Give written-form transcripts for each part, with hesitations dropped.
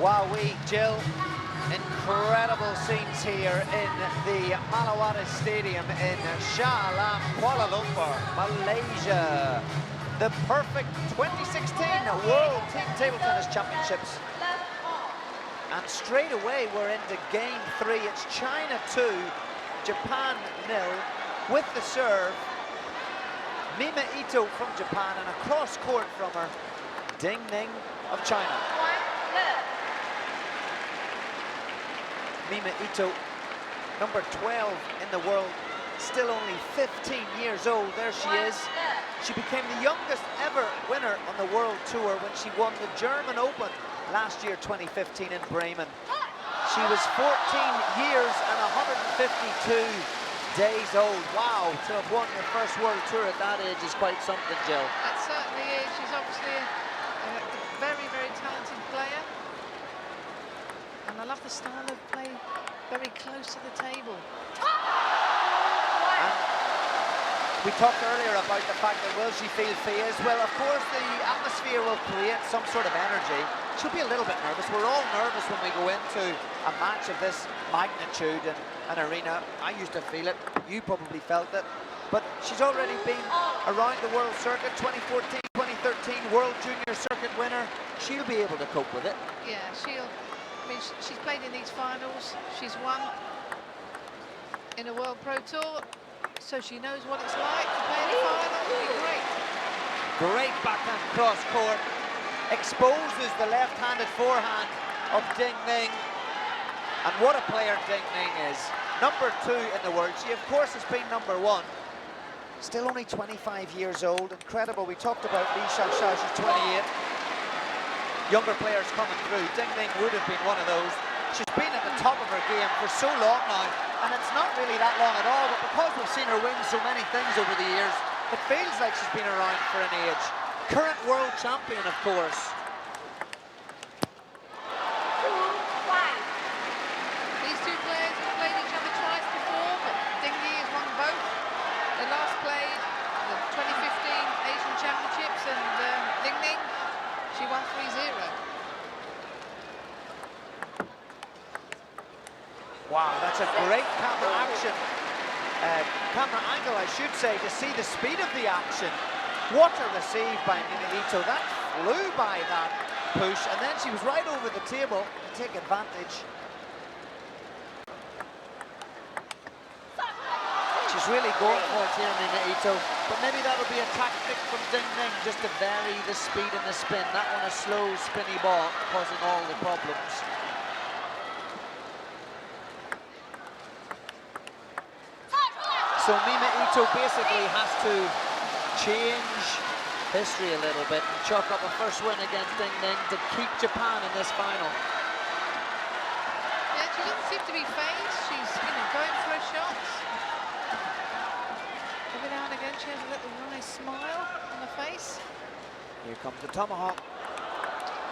Wowee, Jill. Incredible scenes here in the Malawada Stadium in Shah Alam, Kuala Lumpur, Malaysia. The perfect 2016 World Team Table Tennis Championships. And straight away we're into game 3. It's China 2, Japan 0. With the serve, Mima Ito from Japan, and a cross court from her, Ding Ning of China. Mima Ito, number 12 in the world, still only 15 years old. There she is. She became the youngest ever winner on the World Tour when she won the German Open last year, 2015 in Bremen. She was 14 years and 152 days old. Wow, to have won your first World Tour at that age is quite something, Jill. That certainly is. She's obviously a very, very talented player. And I love the style of play, very close to the table. And we talked earlier about the fact that will she feel phased? Well, of course, the atmosphere will create some sort of energy. She'll be a little bit nervous. We're all nervous when we go into a match of this magnitude in an arena. I used to feel it. You probably felt it. But she's already been around the world circuit, 2014, 2013, World Junior Circuit winner. She'll be able to cope with it. Yeah, I mean, she's played in these finals. She's won in a World Pro Tour, so she knows what it's like to play in the final. It'll be great. Great backhand cross court. Exposes the left-handed forehand of Ding Ning. And what a player Ding Ning is. Number 2 in the world. She, of course, has been number 1. Still only 25 years old. Incredible. We talked about Li Xiaoxia. She's 28. Younger players coming through. Ding Ning would have been one of those. She's been at the top of her game for so long now, and it's not really that long at all, but because we've seen her win so many things over the years, it feels like she's been around for an age. Current world champion, of course. These two players have played each other twice before, but Ding Ning has won both. They last played the 2015 Asian Championships, and Ding Ning, she won 3-0. Wow, that's a great camera action. Camera angle, I should say, to see the speed of the action. What a receive by Mima Ito. That flew by that push, and then she was right over the table to take advantage. She's really going for it here, Mima Ito, but maybe that'll be a tactic from Ding Ning, just to vary the speed and the spin. That one a slow, spinny ball, causing all the problems. So Mima Ito basically has to change history a little bit and chalk up a first win against Ding Ning to keep Japan in this final. Yeah, she doesn't seem to be phased. She's, going for her shots. Every now and again, she has a little nice smile on her face. Here comes the tomahawk.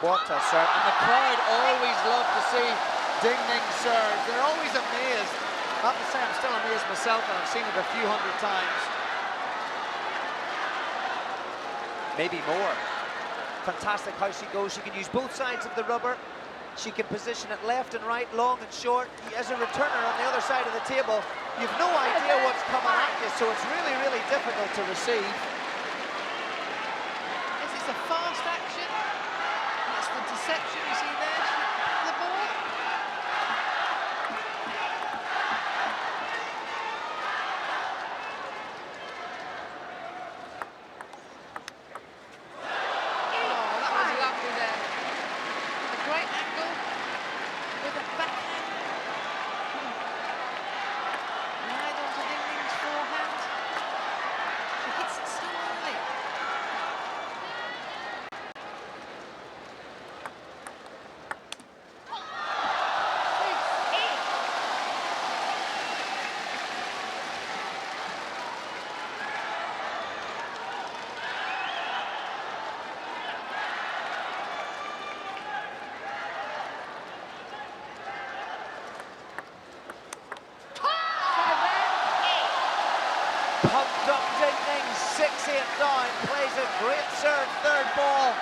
What a serve. And the crowd always love to see Ding Ning serve. They're always amazed. I have to say, I'm still amazed myself, and I've seen it a few hundred times. Maybe more. Fantastic how she goes. She can use both sides of the rubber. She can position it left and right, long and short. As a returner on the other side of the table, you've no idea what's coming at you, so it's really, really difficult to receive. Yes, it's a fast action. That's the deception you see there. The ball. Pumped up Ding Ning, 6-8 down, plays a great serve, third ball.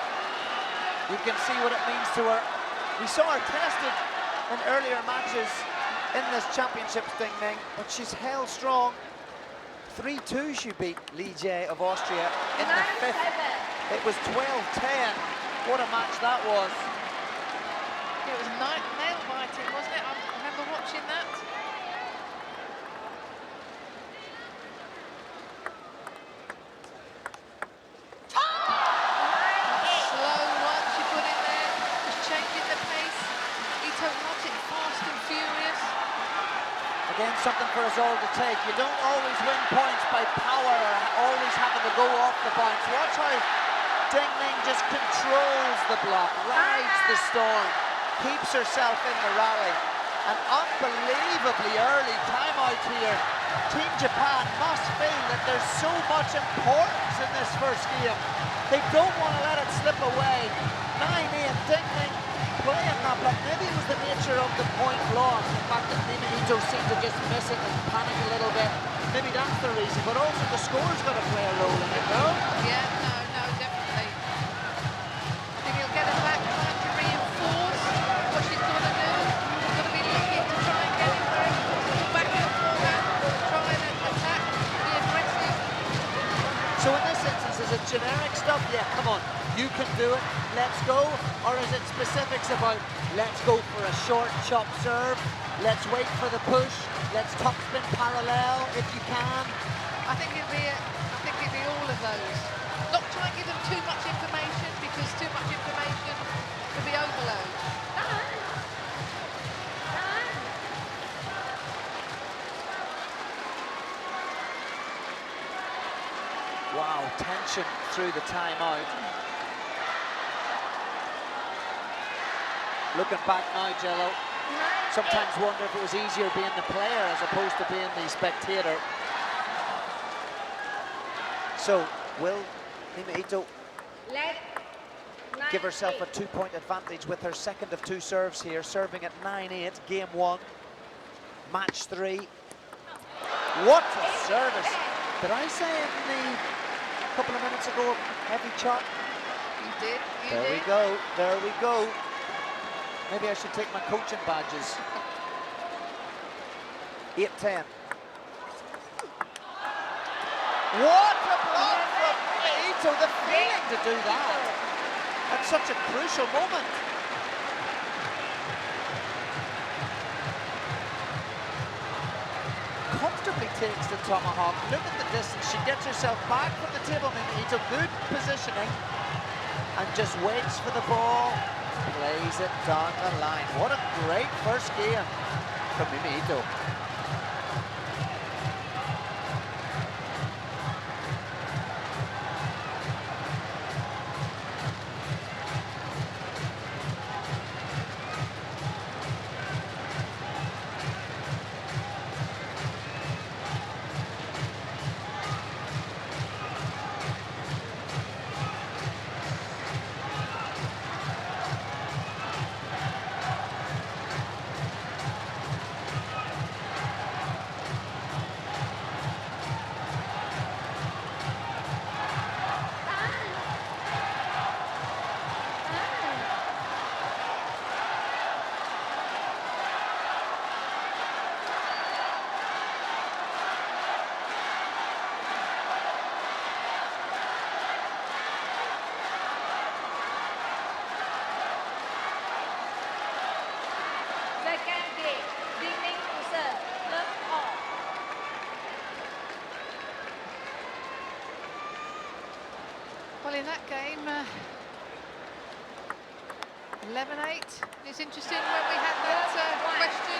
You can see what it means to her. We saw her tested in earlier matches in this championships, Ding Ning, but she's held strong. 3-2 she beat Li Jie of Austria in the fifth. It was 12-10. What a match that was. It was nail-biting, wasn't it? I remember watching that. Slow one she put in there, just changing the pace. Ito loves it fast and furious. Again, something for us all to take. You don't always win points by power or always having to go off the bounce. Watch how Ding Ning just controls the block, rides the storm, keeps herself in the rally. An unbelievably early timeout here. Team Japan must feel that there's so much importance in this first game. They don't want to let it slip away. 9-8, Ding Ning playing that block. Maybe it was the nature of the point loss, the fact that Mima Ito seemed to just miss it and panic a little bit. Maybe that's the reason, but also the score's got to play a role in it, no? Yeah, no, definitely. I think he'll get her back, trying to reinforce what she's got to do. She's got to be looking to try and get him back. Back in the forehand, try and attack, be aggressive. So in this instance, is it generic stuff? Yeah, come on, you can do it, let's go. Or is it specifics about, let's go for a short chop serve, let's wait for the push, let's topspin parallel if you can? I think it'd be all of those. Not try and give them too much information, because too much information could be overload. Wow, tension through the timeout. Looking back now, Jello, sometimes wonder if it was easier being the player as opposed to being the spectator. So, will Mima Ito give herself a 2-point advantage with her second of 2 serves here, serving at 9-8, game 1, match 3. What a service! Did I say in the couple of minutes ago, heavy chop? You did, you There did. we go, there we go. Maybe I should take my coaching badges. 8-10. What a block from Ito, the feeling to do that at such a crucial moment. Comfortably takes the tomahawk. Look at the distance. She gets herself back from the table. Mima Ito, good positioning, and just waits for the ball. Plays it down the line. What a great first game from Mima Ito. Well, in that game, 11-8. It's interesting when we had that question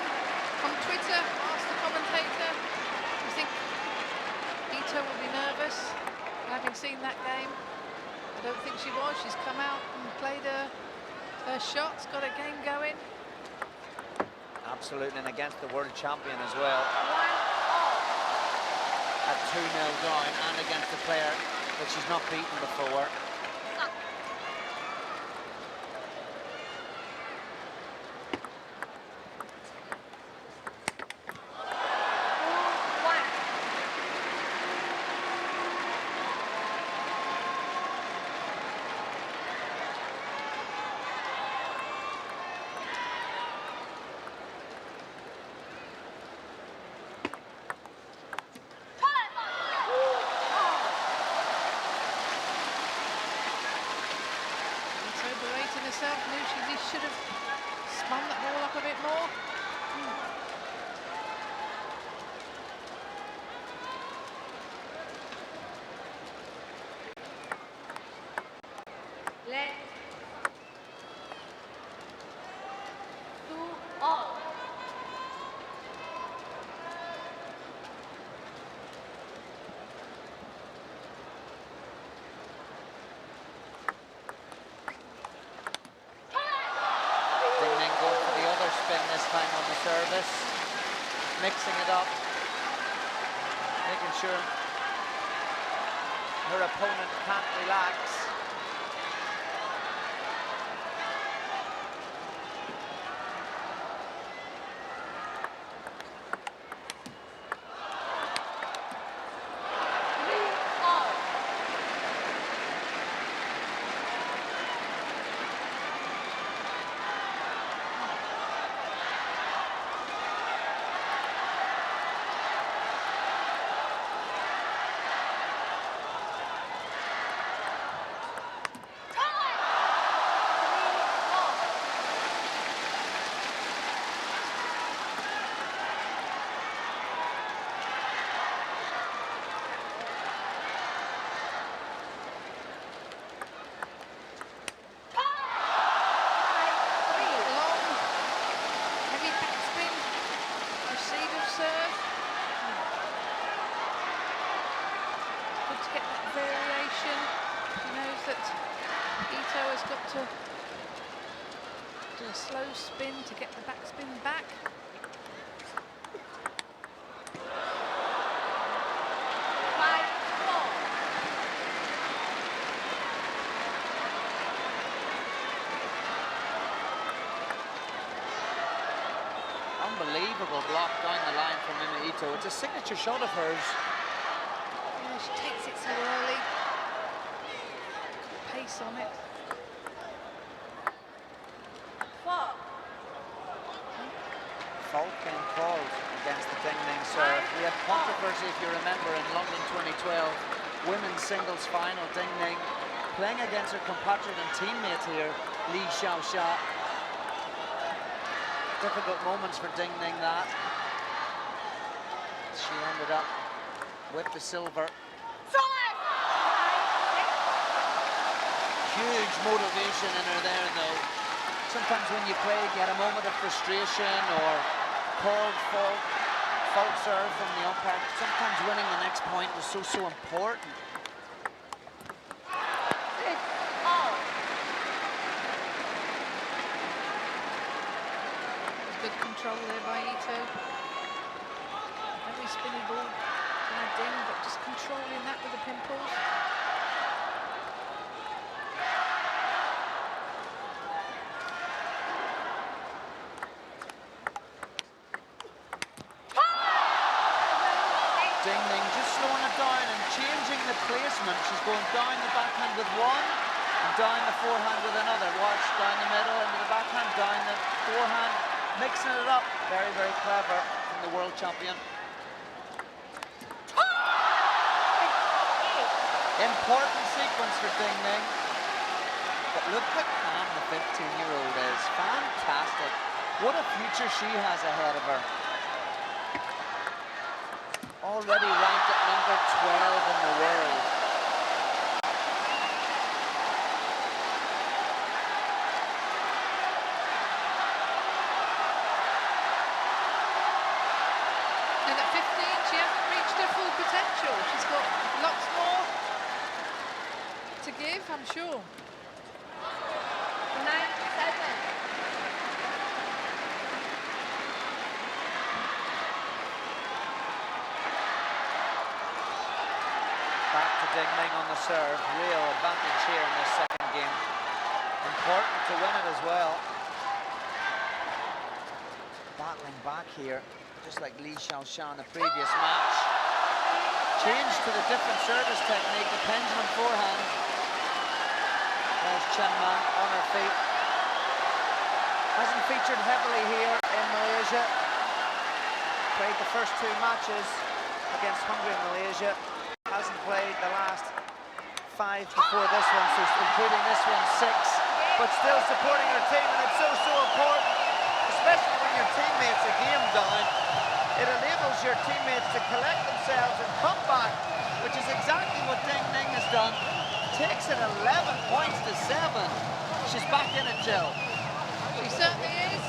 on Twitter, asked the commentator, do you think Ito will be nervous having seen that game? I don't think she was. She's come out and played her shots, got a game going. Absolutely, and against the world champion as well. At 2-0 down, and against a player that she's not beaten before. should have spun that ball up a bit more. Let 2 all. Ding Ning going for the other spin this time on the service, mixing it up, making sure her opponent can't relax. ITO has got to do a slow spin to get the backspin back. Unbelievable block down the line from ITO. It's a signature shot of hers. Yeah, she takes it so early. Got pace on it. Fault being called against the Ding Ning serve. We had controversy, if you remember, in London 2012. Women's singles final, Ding Ning playing against her compatriot and teammate here, Li Xiaoxia. Difficult moments for Ding Ning, that. She ended up with the silver. Huge motivation in her there, though. Sometimes when you play, you get a moment of frustration or called fault serve from the umpire. Sometimes winning the next point is so important. Good control there by ITO. Very spinny ball by Ding, but just controlling that with the pimples. Ding Ning just slowing it down and changing the placement. She's going down the backhand with one and down the forehand with another. Watch, down the middle into the backhand, down the forehand, mixing it up. Very, very clever from the world champion. Important sequence for Ding Ning. But look how calm the 15-year-old is. Fantastic. What a future she has ahead of her. Already ranked at number 12 in the world. And at 15, she hasn't reached her full potential. She's got lots more to give, I'm sure. 9-7. Back to Ding Ning on the serve. Real advantage here in this second game. Important to win it as well. Battling back here, just like Li Xiaoxia in the previous match. Change to the different service technique, the pendulum forehand. There's Chen Ma on her feet. Hasn't featured heavily here in Malaysia. Played the first two matches against Hungary and Malaysia. Hasn't played the last 5 before this one, so including this one, 6. But still supporting her team, and it's so your teammates to collect themselves and come back, which is exactly what Ding Ning has done. Takes it 11 points to 7. She's back in it, Jill. She certainly is.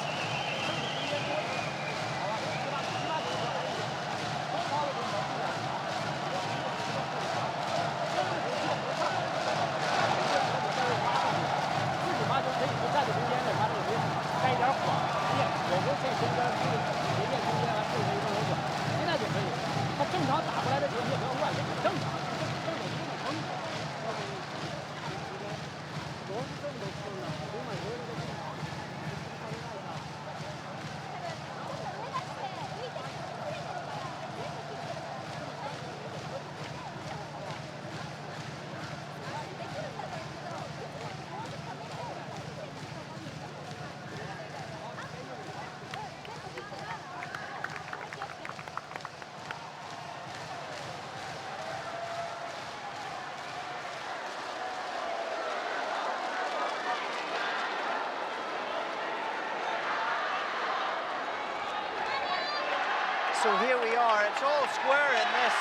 So here we are, it's all square in this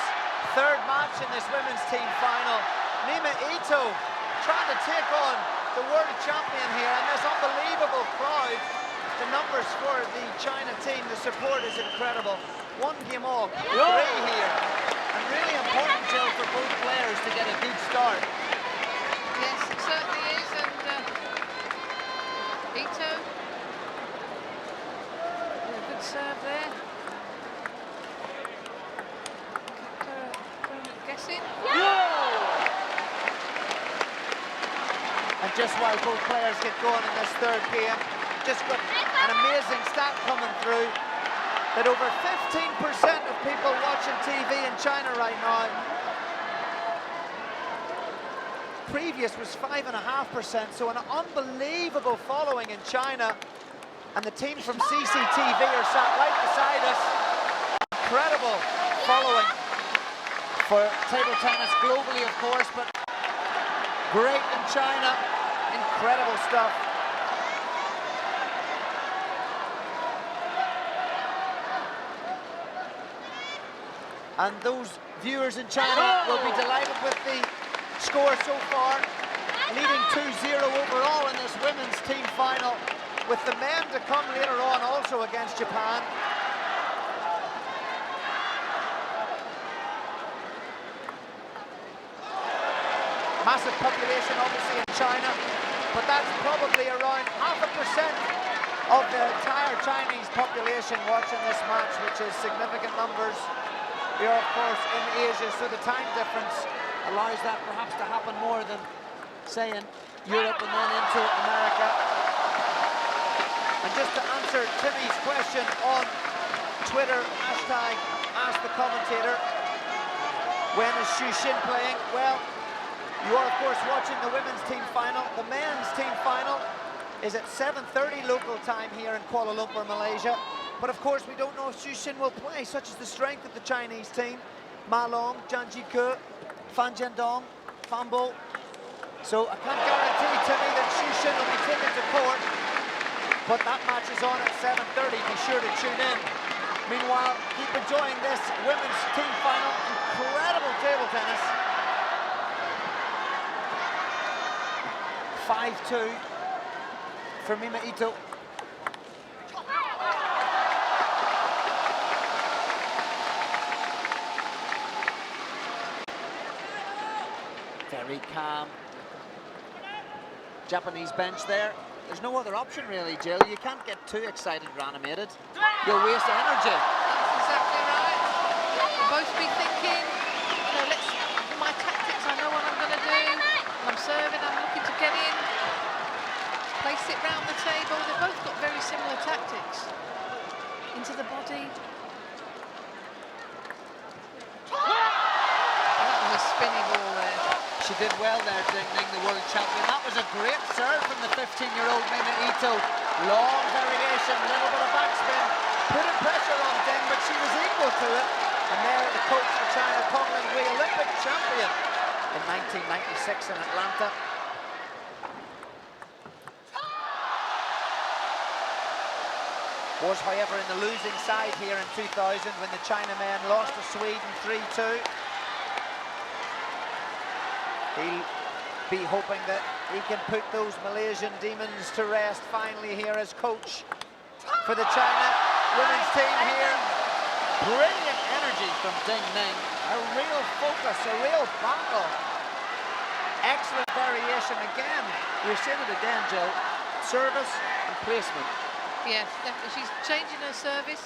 third match in this women's team final. Mima Ito trying to take on the world champion here, and this unbelievable crowd. The numbers for the China team, the support is incredible. One game all, 3 here. And really important, Jill, for both players to get a good start. Yes, it certainly is, and Ito, a good serve there. Guessing. And just while both players get going in this third game, just got an amazing stat coming through that over 15% of people watching TV in China right now. Previous was 5.5%, so an unbelievable following in China. And the team from CCTV are sat right beside us. Incredible following for table tennis globally, of course, but great in China. Incredible stuff. And those viewers in China will be delighted with the score so far, leading 2-0 overall in this women's team final, with the men to come later on also against Japan. Massive population obviously in China, but that's probably around 0.5% of the entire Chinese population watching this match, which is significant numbers. We are of course in Asia, so the time difference allows that perhaps to happen more than say in Europe and then into America. And just to answer Timmy's question on Twitter, hashtag Ask the Commentator, when is Xu Xin playing? Well, you are, of course, watching the women's team final. The men's team final is at 7:30 local time here in Kuala Lumpur, Malaysia. But, of course, we don't know if Xu Xin will play, such as the strength of the Chinese team. Ma Long, Zhang Jike, Fan Jiandong, Fan Bo. So I can't guarantee, Timmy, that Xu Xin will be taken to court. But that match is on at 7:30. Be sure to tune in. Meanwhile, keep enjoying this women's team final. Incredible table tennis. 5-2 for Mima Ito. Very calm. Japanese bench there. There's no other option really, Jill. You can't get too excited or animated. You'll waste energy. That's exactly right. You'll both be thinking, you know, my tactics, I know what I'm going to do. I'm serving, I'm looking to get in, place it round the table. They've both got very similar tactics. Into the body. That was a spinny ball there. She did well there, Ding Ning, the world champion. That was a great serve from the 15-year-old Mima Ito. Long variation, a little bit of backspin, putting pressure on Ding, but she was equal to it. And there, the coach for China, Tong Lin-Hui, Olympic champion in 1996 in Atlanta. Was, however, in the losing side here in 2000 when the Chinamen lost to Sweden 3-2. He'll be hoping that he can put those Malaysian demons to rest finally here as coach for the China women's team here. Brilliant energy from Ding Ning. A real focus, a real battle. Excellent variation again. You're seeing it again, Jill. Service and placement. Yes, definitely. She's changing her service,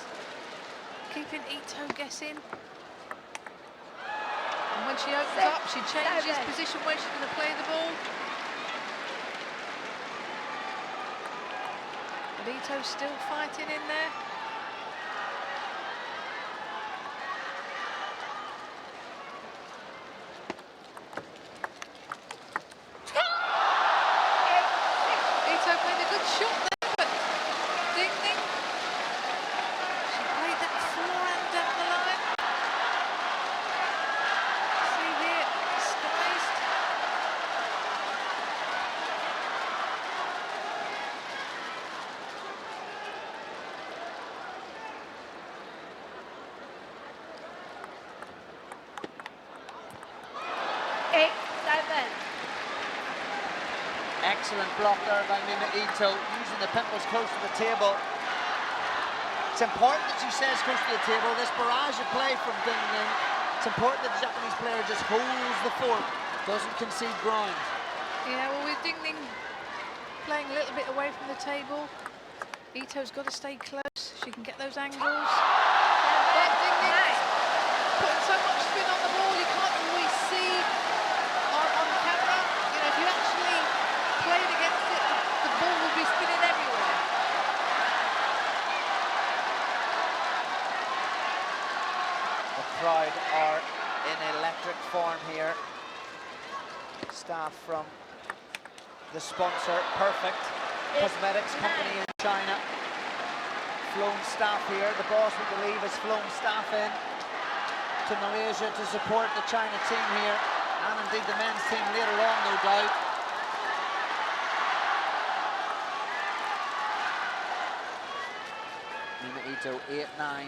keeping ITO guessing. And when she opens up, she changes position where she's going to play the ball. But ITO's still fighting in there. ITO played a good shot there, but Ding Ning, she played that forehand down the line. See here, disguised. Excellent block there by Mima Ito, using the pimples close to the table. It's important that she says close to the table. This barrage of play from Ding Ning. It's important that the Japanese player just holds the fort, doesn't concede ground. Yeah, well, with Ding Ning playing a little bit away from the table, Ito's got to stay close. She can get those angles. But Ding Ning's putting so much spin on the ball, you can't always see on camera. You know, if you actually played against it, the ball will be spinning everywhere. The crowd are in electric form here. Staff from the sponsor, Perfect Cosmetics Company in China. Flown staff here. The boss, we believe, has flown staff in to Malaysia to support the China team here, and indeed the men's team later on, no doubt. Mima Ito, 8-9.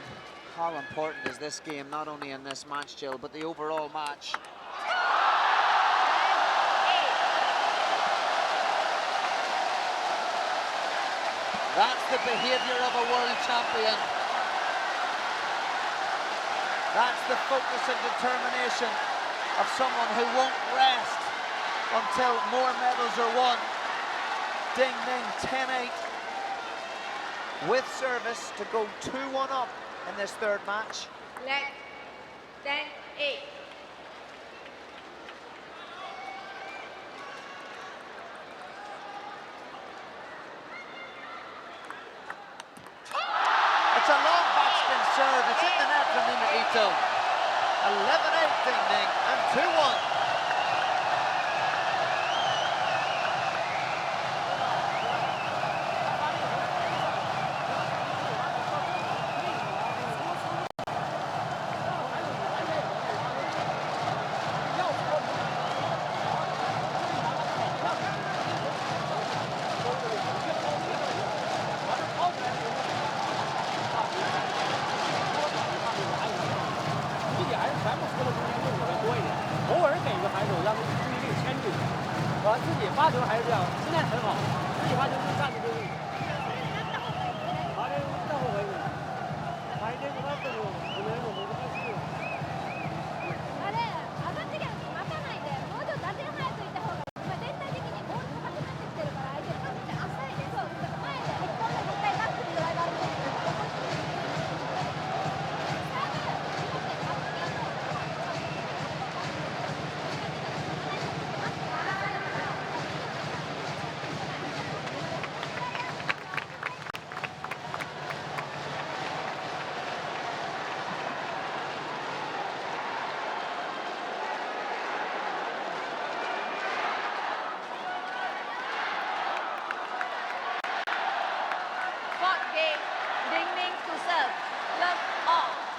How important is this game, not only in this match, Jill, but the overall match? That's the behaviour of a world champion. That's the focus and determination of someone who won't rest until more medals are won. Ding Ning, 10-8. With service to go 2-1 up in this third match. Leg 10-8. It's a long backspin serve. It's in the net from Mima Ito. 11-8 Ding Ning and 2-1.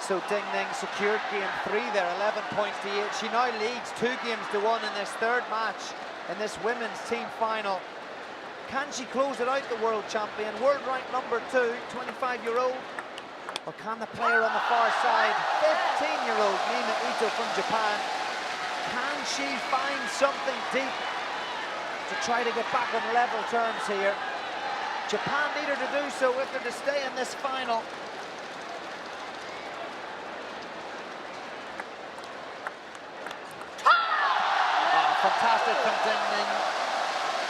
So Ding Ning secured game 3 there, 11 points to 8. She now leads 2 games to 1 in this third match in this women's team final. Can she close it out, the world champion, world rank number 2, 25-year-old? Or can the player on the far side, 15-year-old Mima Ito from Japan, can she find something deep to try to get back on level terms here? Japan need her to do so if they're to stay in this final. Oh, fantastic from Ding Ning.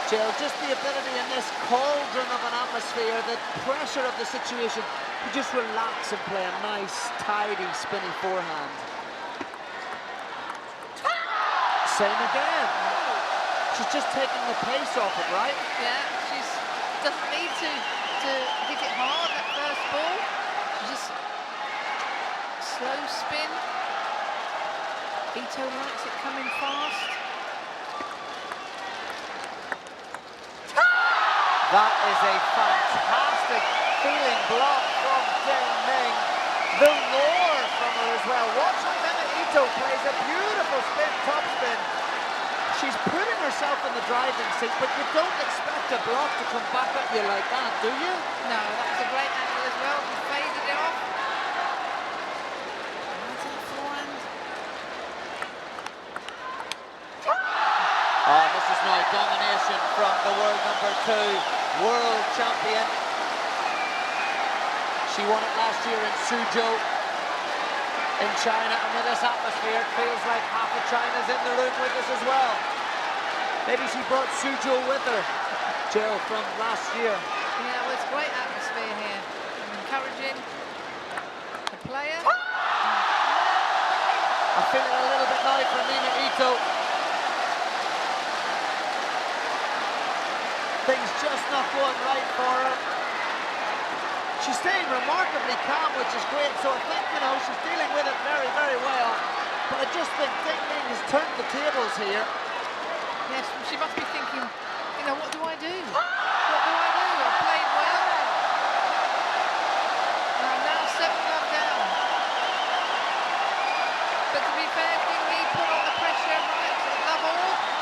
Jill, just the ability in this cauldron of an atmosphere, the pressure of the situation, to just relax and play a nice, tidy, spinny forehand. Same again. She's just taking the pace off it, right? Yeah, she doesn't need to hit it hard, that first ball. She just slow spin. Ito likes it coming fast. That is a fantastic feeling block from Ding Ning. The roar from her as well. Watch how Mima Ito plays a beautiful spin, top spin. She's putting herself in the driving seat, but you don't expect a block to come back at you like that, do you? No, that was a great angle as well. She faded it off. That's a forehand. Oh, this is now domination from the world number 2. World champion. She won it last year in Suzhou in China, and with this atmosphere it feels like half of China's in the room with us as well. Maybe she brought Suzhou with her, Jill, from last year. Yeah, well, it's a great atmosphere here. Encouraging the player. I feel it a little bit now for Mima Ito. Things just not going right for her. She's staying remarkably calm, which is great, so I think, you know, she's dealing with it very, very well. But I just think Ding Ning has turned the tables here. Yes, she must be thinking, you know, what do I do? What do I do? I played well. And I'm now 7 love down. But to be fair, Ding Ning put on the pressure right to love all.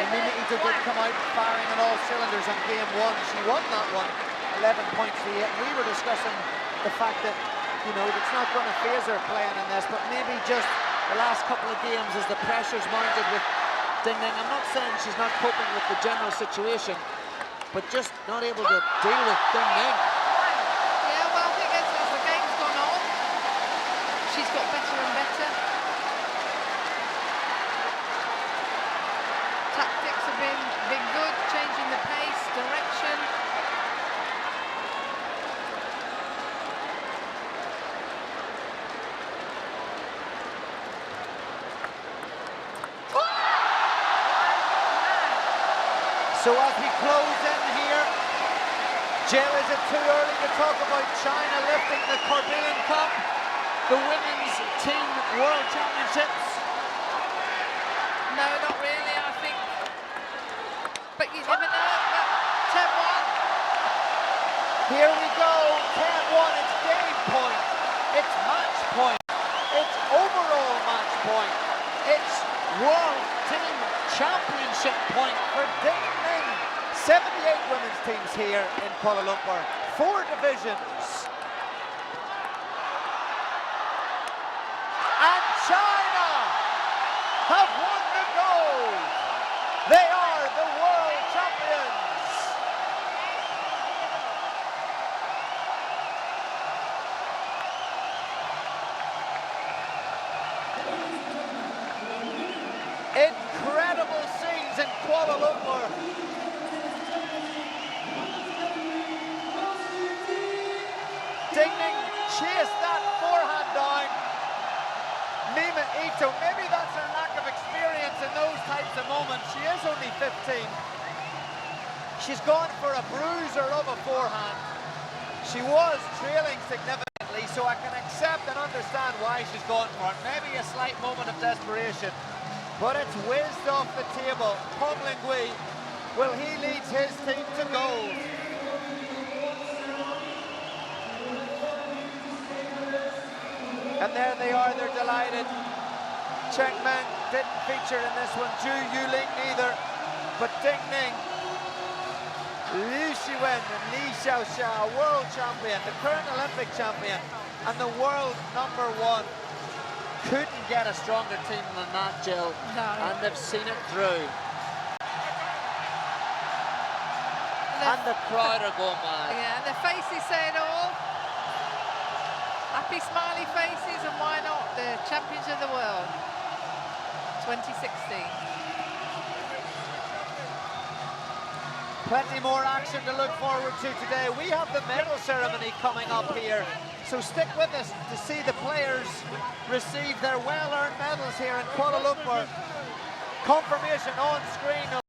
Mima Ito did come out firing on all cylinders on game 1. She won that one, 11 points to 8. We were discussing the fact that, you know, it's not going to phase her playing in this, but maybe just the last couple of games as the pressure's mounted with Ding Ning. I'm not saying she's not coping with the general situation, but just not able to deal with Ding Ning. Yeah, well, I think as the game's gone on, she's got better and better. Tactics have been good, changing the pace, direction. So as we close in here, Jill, is it too early to talk about China lifting the Caribbean Cup, the women's team world championships? No, not really, I think. But you never know. 10-1. Here we go, 10-1, it's game point, it's match point, it's overall match point, it's world team championship point for Ding Ning. 78 women's teams here in Kuala Lumpur, 4 divisions. And China have won the gold. They are the world champions. Incredible scenes in Kuala Lumpur. Ding Ning chased that forehand down. Mima Ito, maybe that's her lack of experience in those types of moments. She is only 15. She's gone for a bruiser of a forehand. She was trailing significantly, so I can accept and understand why she's gone for it. Maybe a slight moment of desperation, but it's whizzed off the table. Peng Lingui, well, he leads his team to gold. And there they are, they're delighted. Cheng Meng didn't feature in this one, Zhu Yuling neither, but Ding Ning, Liu Shiwen and Li Xiaoxia, world champion, the current Olympic champion, and the world #1. Couldn't get a stronger team than that, Jill, No. and they've seen it through. And the crowd are going mad. Yeah, and the faces say it all. Happy smiley faces, and why not? The champions of the world, 2016. Plenty more action to look forward to today. We have the medal ceremony coming up here, so stick with us to see the players receive their well-earned medals here in Kuala Lumpur. Confirmation on screen.